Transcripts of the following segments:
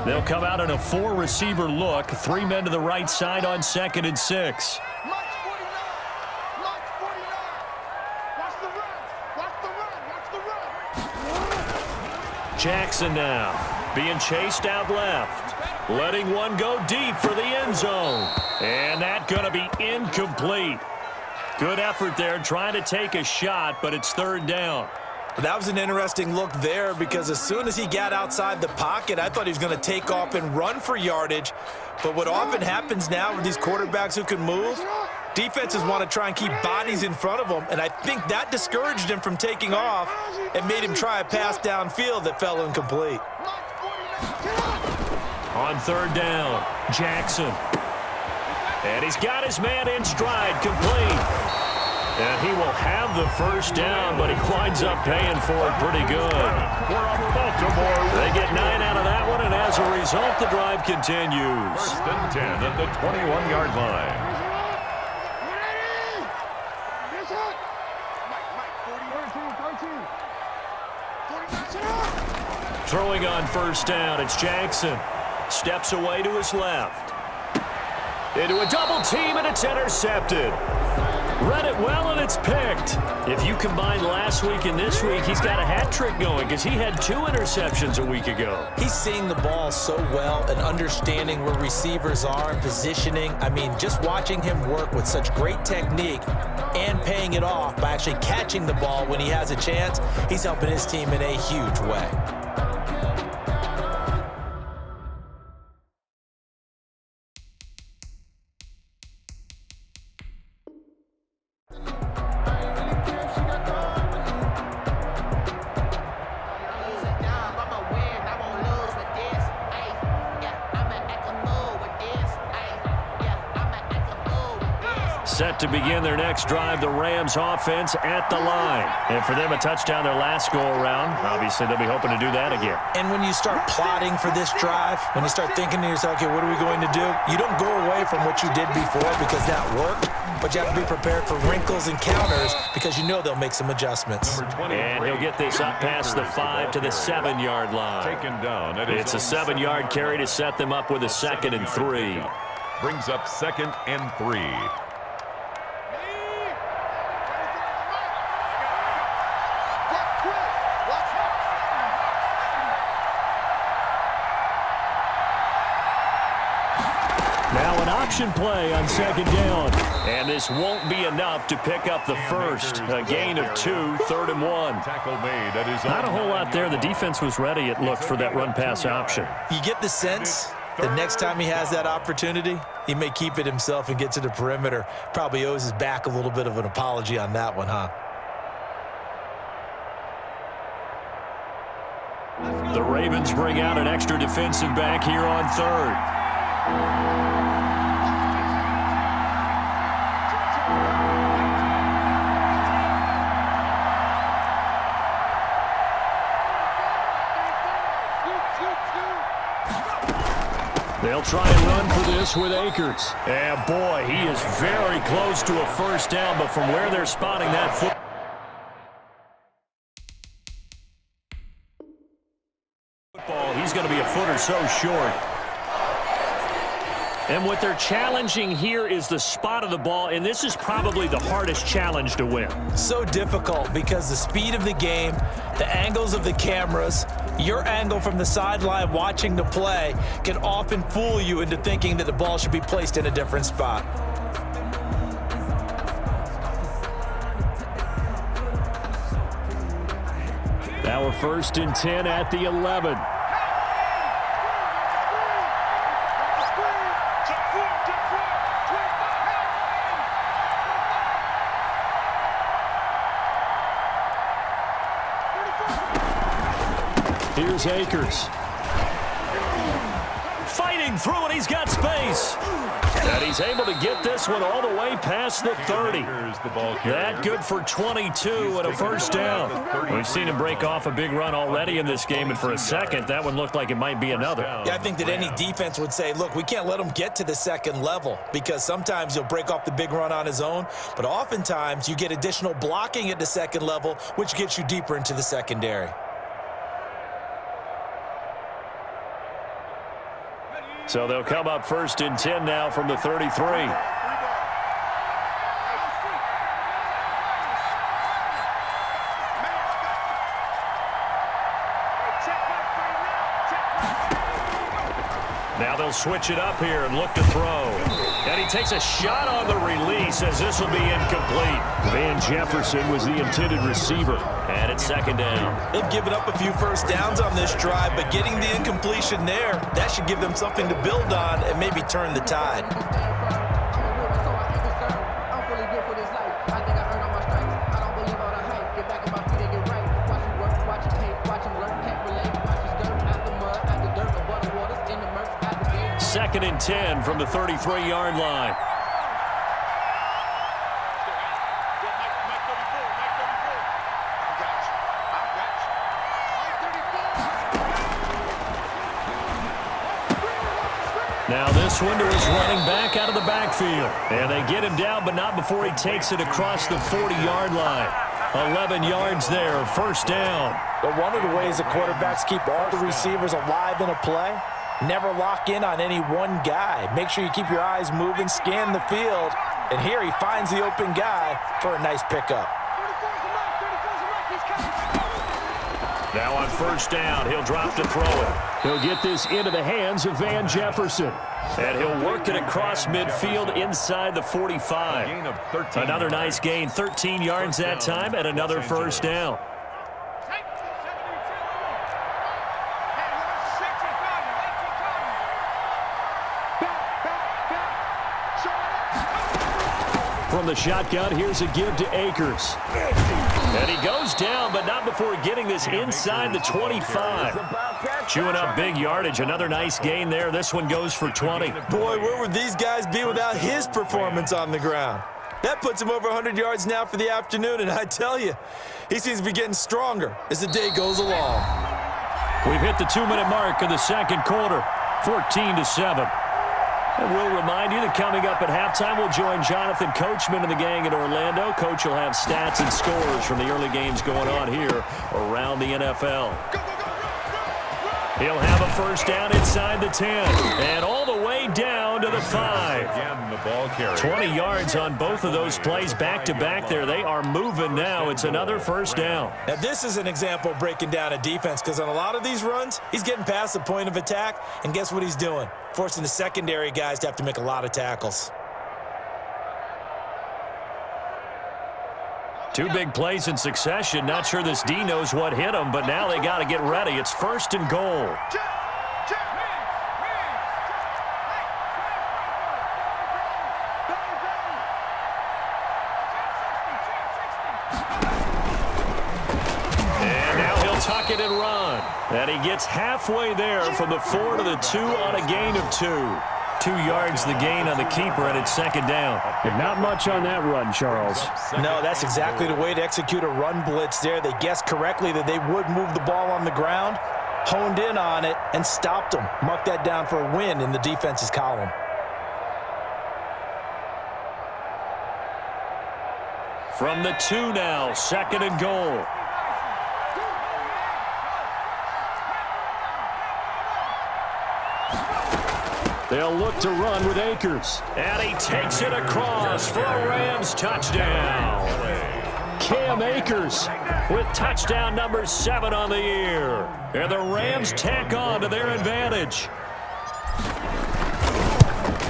They'll come out in a 4-receiver look. 3 men to the right side on 2nd and 6. Jackson now being chased out left. Letting one go deep for the end zone. And that's going to be incomplete. Good effort there trying to take a shot, but it's 3rd down. That was an interesting look there because as soon as he got outside the pocket, I thought he was going to take off and run for yardage. But what often happens now with these quarterbacks who can move, defenses want to try and keep bodies in front of them, and I think that discouraged him from taking off and made him try a pass downfield that fell incomplete. On 3rd down, Jackson. And he's got his man in stride, complete. And he will have the 1st down, but he winds up paying for it pretty good. They get 9 out of that one, and as a result, the drive continues. 1st and 10 at the 21-yard line. Throwing on 1st down, it's Jackson. Steps away to his left. Into a double team, and it's intercepted. Read it well, and it's picked. If you combine last week and this week, he's got a hat trick going because he had 2 interceptions a week ago. He's seeing the ball so well and understanding where receivers are and positioning. I mean, just watching him work with such great technique and paying it off by actually catching the ball when he has a chance, he's helping his team in a huge way. Set to begin their next drive, the Rams offense at the line. And for them, a touchdown their last go-around. Obviously, they'll be hoping to do that again. And when you start plotting for this drive, when you start thinking to yourself, okay, what are we going to do? You don't go away from what you did before because that worked, but you have to be prepared for wrinkles and counters because you know they'll make some adjustments. And he'll get this up past the 5 to the 7-yard line. Taken down. It's a 7-yard carry to set them up with a 2nd and 3. Brings up 2nd and 3. Now an option play on 2nd down. And this won't be enough to pick up the first. A gain of 2, 3rd and 1. Tackle made at his Not a whole lot there. The defense was ready, it looked, for that run-pass option. You get the sense that next time he has that opportunity, he may keep it himself and get to the perimeter. Probably owes his back a little bit of an apology on that one, huh? The Ravens bring out an extra defensive back here on 3rd. They'll try and run for this with Akers. And boy, he is very close to a 1st down, but from where they're spotting that football, he's going to be a foot or so short. And what they're challenging here is the spot of the ball, and this is probably the hardest challenge to win. So difficult because the speed of the game, the angles of the cameras, your angle from the sideline watching the play can often fool you into thinking that the ball should be placed in a different spot. Now a 1st and 10 at the 11. Here's Akers. Fighting through, and he's got space. And he's able to get this one all the way past the 30. That good for 22 and a 1st down. We've seen him break off a big run already in this game, and for a second, that one looked like it might be another. Yeah, I think that any defense would say, look, we can't let him get to the 2nd level because sometimes he'll break off the big run on his own, but oftentimes you get additional blocking at the 2nd level, which gets you deeper into the secondary. So they'll come up 1st and 10 now from the 33. Now they'll switch it up here and look to throw. And he takes a shot on the release as this will be incomplete. Van Jefferson was the intended receiver. And it's 2nd down. They've given up a few first downs on this drive, but getting the incompletion there, that should give them something to build on and maybe turn the tide. Second and 10 from the 33-yard line. Now this one to his running back out of the backfield. And they get him down, but not before he takes it across the 40-yard line. 11 yards there, 1st down. But one of the ways the quarterbacks keep all the receivers alive in a play, never lock in on any one guy. Make sure you keep your eyes moving, scan the field. And here he finds the open guy for a nice pickup. Now on 1st down, he'll drop to throw it. He'll get this into the hands of Van Jefferson. And he'll work it across midfield inside the 45. Another nice gain, 13 yards that time, and another 1st down. From the shotgun, here's a give to Akers. And he goes down, but not before getting this inside the 25. Chewing up big yardage. Another nice gain there. This one goes for 20. Boy, where would these guys be without his performance on the ground? That puts him over 100 yards now for the afternoon, and I tell you, he seems to be getting stronger as the day goes along. We've hit the 2-minute mark in the 2nd quarter, 14-7. And we'll remind you that coming up at halftime, we'll join Jonathan Coachman and the gang in Orlando. Coach will have stats and scores from the early games going on here around the NFL. He'll have a 1st down inside the 10 and all the way down to the 5. Again, the ball carrier. 20 yards on both of those plays back-to-back there. They are moving now. It's another 1st down. Now, this is an example of breaking down a defense because on a lot of these runs, he's getting past the point of attack, and guess what he's doing? Forcing the secondary guys to have to make a lot of tackles. 2 big plays in succession. Not sure this D knows what hit him, but now they got to get ready. It's 1st and goal. And now he'll tuck it and run. And he gets halfway there from the 4 to the 2 on a gain of 2. 2 yards the gain on the keeper, and it's 2nd down. And not much on that run, Charles. No, that's exactly the way to execute a run blitz there. They guessed correctly that they would move the ball on the ground, honed in on it, and stopped them. Mark that down for a win in the defense's column. From the 2 now, 2nd and goal. They'll look to run with Akers. And he takes it across for a Rams touchdown. Cam Akers with touchdown number 7 on the year. And the Rams tack on to their advantage.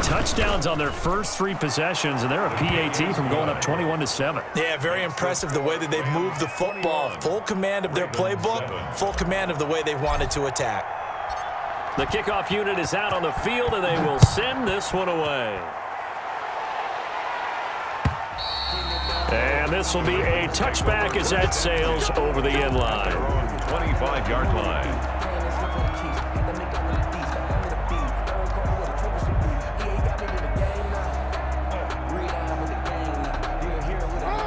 Touchdowns on their first 3 possessions, and they're a PAT from going up 21-7. Yeah, very impressive the way that they've moved the football. Full command of their playbook, full command of the way they've wanted to attack. The kickoff unit is out on the field, and they will send this one away. And this will be a touchback as that sails over the end line. 25-yard line.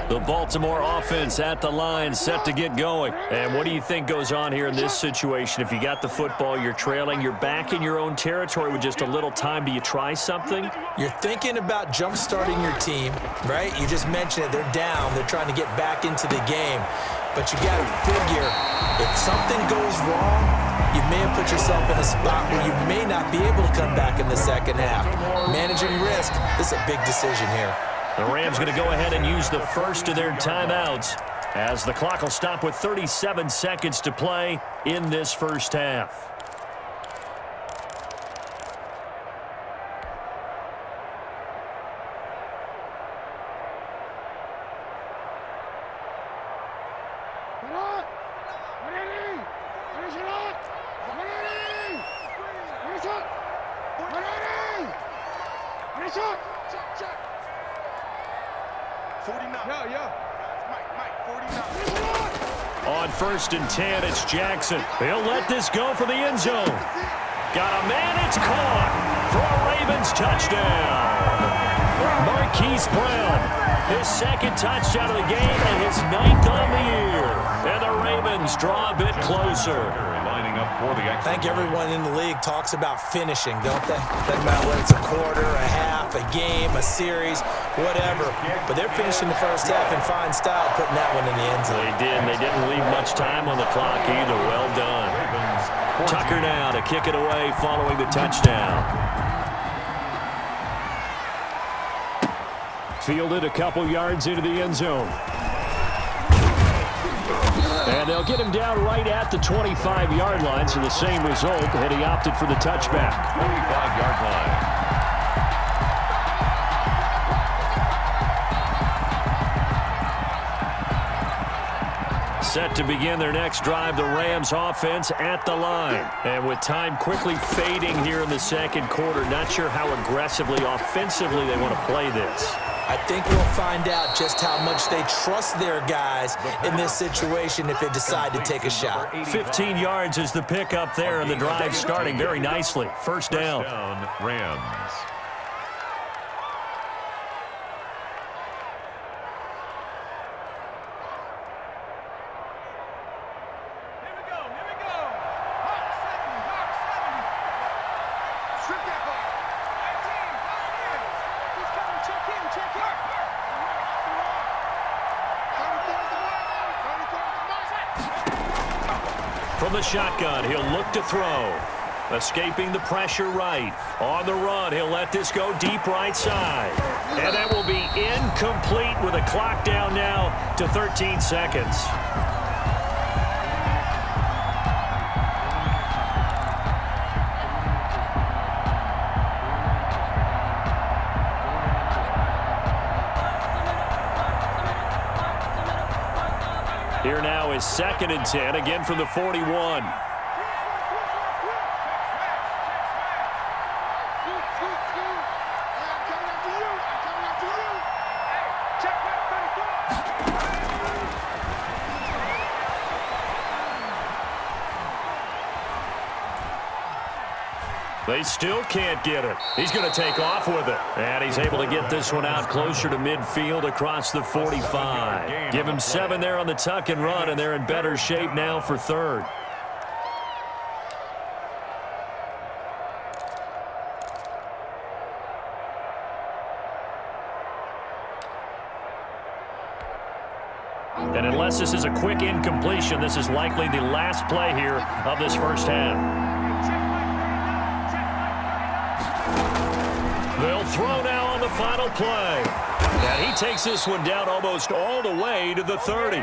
The Baltimore offense at the line, set to get going. And what do you think goes on here in this situation? If you got the football, you're trailing, you're back in your own territory with just a little time. Do you try something? You're thinking about jump-starting your team, right? You just mentioned it. They're down. They're trying to get back into the game. But you got to figure, if something goes wrong, you may have put yourself in a spot where you may not be able to come back in the second half. Managing risk, this is a big decision here. The Rams going to go ahead and use the first of their timeouts as the clock will stop with 37 seconds to play in this first half. On 1st and 10, it's Jackson. He'll let this go for the end zone. Got a man, it's caught for a Ravens touchdown. Marquise Brown, his second touchdown of the game and his 9th on the year. And the Ravens draw a bit closer. Lining up for the I think everyone in the league talks about finishing, don't they? Doesn't matter whether it's a quarter, a half, a game, a series, whatever. But they're finishing the first half in fine style, putting that one in the end zone. They did, and they didn't leave much time on the clock either. Well done. Tucker now to kick it away following the touchdown. Fielded a couple yards into the end zone. And they'll get him down right at the 25-yard line, so the same result, and he opted for the touchback. 25-yard line. Set to begin their next drive, the Rams offense at the line. And with time quickly fading here in the second quarter, not sure how aggressively, offensively they want to play this. I think we'll find out just how much they trust their guys in this situation if they decide to take a shot. 15 yards is the pickup there, and the drive starting very nicely. First down. Rams. From the shotgun, he'll look to throw. Escaping the pressure right. On the run, he'll let this go deep right side. And that will be incomplete with a clock down now to 13 seconds. Here now is 2nd and 10, again from the 41. They still can't get it. He's going to take off with it. And he's able to get this one out closer to midfield across the 45. Give him 7 there on the tuck and run, and they're in better shape now for 3rd. And unless this is a quick incompletion, this is likely the last play here of this first half. They'll throw now on the final play. And he takes this one down almost all the way to the 30.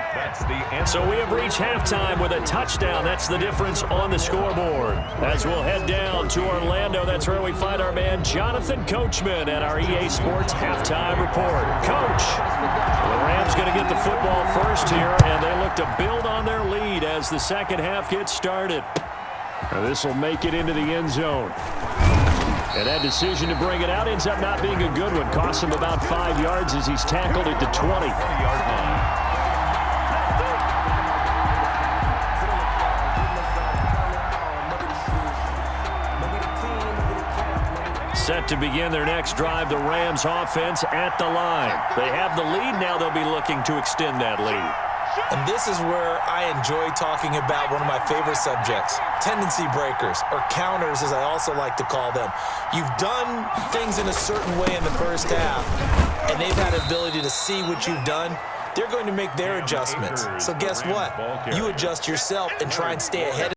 So we have reached halftime with a touchdown. That's the difference on the scoreboard. As we'll head down to Orlando, that's where we find our man Jonathan Coachman at our EA Sports Halftime Report. Coach, the Rams going to get the football first here, and they look to build on their lead as the second half gets started. This will make it into the end zone. And that decision to bring it out ends up not being a good one. Costs him about 5 yards as he's tackled at the 20. Set to begin their next drive, the Rams offense at the line. They have the lead now. They'll be looking to extend that lead. And this is where I enjoy talking about one of my favorite subjects, tendency breakers, or counters as I also like to call them. You've done things in a certain way in the first half, and they've had the ability to see what you've done. They're going to make their adjustments. So guess what? You adjust yourself and try and stay ahead